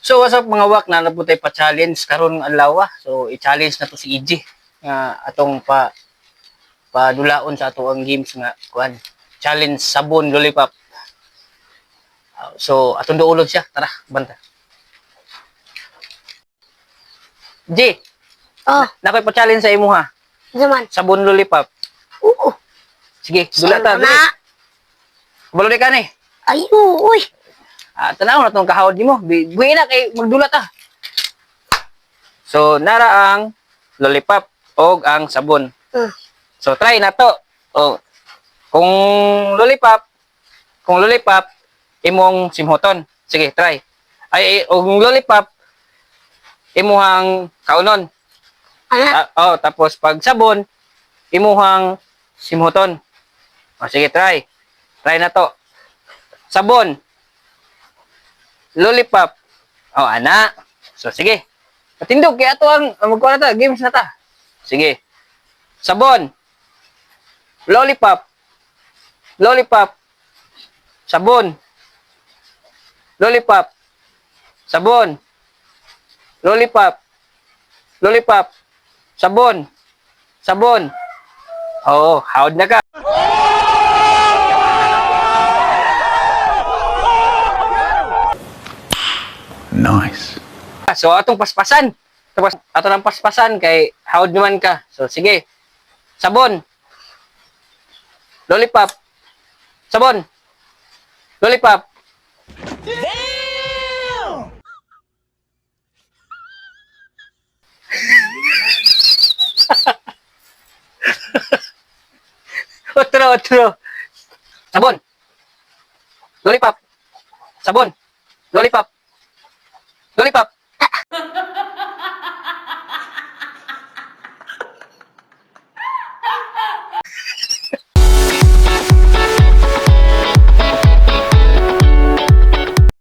So what's up mga wak, na nabutay pa challenge karon ng adlaw. So i-challenge na to si EJ nga atong padulaon sa ato ang games nga kuan. Challenge sabon lollipop. So atong duolog siya, tara, banta. G, Oh, nakoy pa challenge sa imo ha. zaman. Sabon lollipop. Oo. Sige, dula ta. Na. Kabalo ka ni. Ayo, uy. Tanaw na tong kahawad nimo. Buhi na kay magdula ta. So nara ang lollipop og ang sabon. Hmm. So try na to. Oh. Kung lollipop imong simhoton. Sige, try. Ay og lollipop imuhang kaunon. Ana. Tapos pag sabon imuhang simhoton. Sige, try. Try na to. Sabon. Lollipop. Ana. So sige. Patindog kay ato ang magkuha na ta, games na ta. Sige. Sabon. Lollipop. Lollipop. Sabon. Lollipop. Sabon. Lollipop. Lollipop. Sabon. Sabon. Hawd na ka. Nice. So atong paspasan. Tapos ato nang paspasan kay hawd naman ka. So sige. Sabon. Lollipop. Sabon. Lollipop. Damn! Otro. Sabon. Lollipop. Sabon. Lollipop. Lollipop.